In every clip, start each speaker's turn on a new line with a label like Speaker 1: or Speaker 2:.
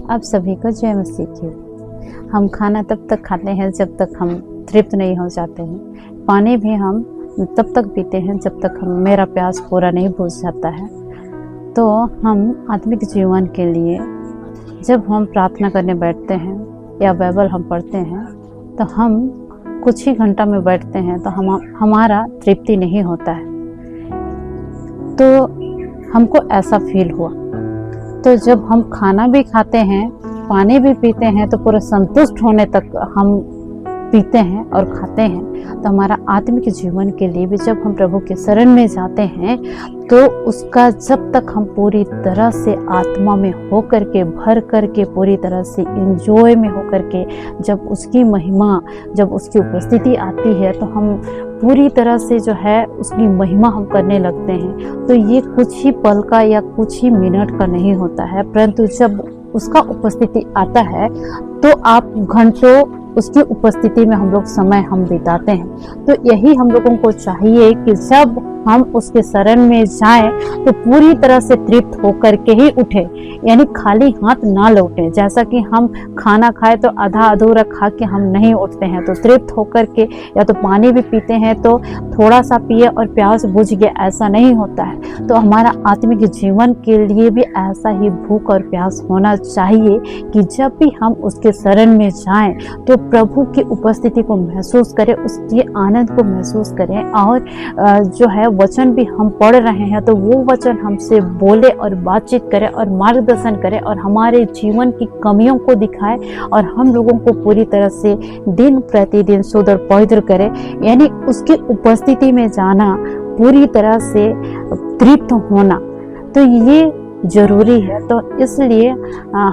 Speaker 1: आप सभी को जय मसीह की। हम खाना तब तक खाते हैं जब तक हम तृप्त नहीं हो जाते हैं। पानी भी हम तब तक पीते हैं जब तक मेरा प्यास पूरा नहीं बुझ जाता है। तो हम आत्मिक जीवन के लिए जब हम प्रार्थना करने बैठते हैं या बाइबल हम पढ़ते हैं तो हम कुछ ही घंटा में बैठते हैं तो हमारा तृप्ति नहीं होता है। तो हमको ऐसा फील हुआ। तो जब हम खाना भी खाते हैं, पानी भी पीते हैं, तो पूरा संतुष्ट होने तक हम पीते हैं और खाते हैं। तो हमारा आत्मिक जीवन के लिए भी जब हम प्रभु के शरण में जाते हैं तो उसका जब तक हम पूरी तरह से आत्मा में हो करके भर करके पूरी तरह से एंजॉय में हो करके जब उसकी महिमा, जब उसकी उपस्थिति आती है तो हम पूरी तरह से जो है उसकी महिमा हम करने लगते हैं। तो ये कुछ ही पल का या कुछ ही मिनट का नहीं होता है, परंतु जब उसका उपस्थिति आता है तो आप घंटों उसकी उपस्थिति में हम लोग समय हम बिताते हैं। तो यही हम लोगों को चाहिए कि जब हम उसके शरण में जाएं तो पूरी तरह से तृप्त होकर के ही उठे, यानी खाली हाथ ना लौटें। जैसा कि हम खाना खाए तो आधा अधूरा खा के हम नहीं उठते हैं, तो तृप्त होकर के या तो पानी भी पीते हैं तो थोड़ा सा पिए और प्यास बुझ गया, ऐसा नहीं होता है। तो हमारा आत्मिक जीवन के लिए भी ऐसा ही भूख और प्यास होना चाहिए कि जब भी हम उसके शरण में जाएं तो प्रभु की उपस्थिति को महसूस करें, उसके आनंद को महसूस करें, और जो है वचन भी हम पढ़ रहे हैं तो वो वचन हमसे बोले और बातचीत करे और मार्गदर्शन करे और हमारे जीवन की कमियों को दिखाए और हम लोगों को पूरी तरह से दिन प्रतिदिन सुधर पवित्र करे, यानी उसकी उपस्थिति में जाना, पूरी तरह से तृप्त होना। तो ये जरूरी है। तो इसलिए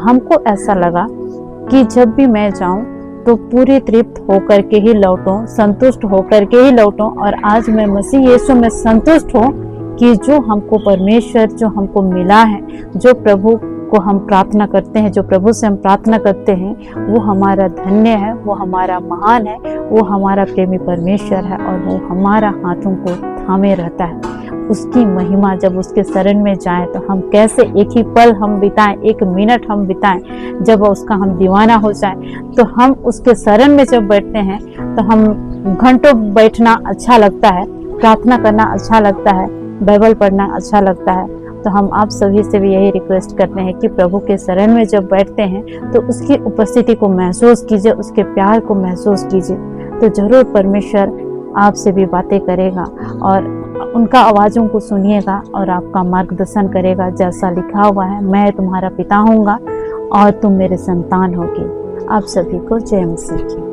Speaker 1: हमको ऐसा लगा कि जब भी मैं जाऊं तो पूरी तृप्त होकर के ही लौटूं, संतुष्ट होकर के ही लौटूं। और आज मैं मसीह यीशु में संतुष्ट हूं कि जो हमको परमेश्वर जो हमको मिला है, जो प्रभु को हम प्रार्थना करते हैं, जो प्रभु से हम प्रार्थना करते हैं, वो हमारा धन्य है, वो हमारा महान है, वो हमारा प्रेमी परमेश्वर है और वो हमारा हाथों को थामे रहता है। उसकी महिमा जब उसके शरण में जाएं तो हम कैसे एक ही पल हम बिताएं, एक मिनट हम बिताएं, जब उसका हम दीवाना हो जाएं। तो हम उसके शरण में जब बैठते हैं तो हम घंटों बैठना अच्छा लगता है, प्रार्थना करना अच्छा लगता है, बाइबल पढ़ना अच्छा लगता है। तो हम आप सभी से भी यही रिक्वेस्ट करते हैं कि प्रभु के शरण में जब बैठते हैं तो उसकी उपस्थिति को महसूस कीजिए, उसके प्यार को महसूस कीजिए। तो जरूर परमेश्वर आपसे भी बातें करेगा और उनका आवाज़ों को सुनिएगा और आपका मार्गदर्शन करेगा। जैसा लिखा हुआ है, मैं तुम्हारा पिता होऊंगा और तुम मेरे संतान होगी। आप सभी को जय मसीह की।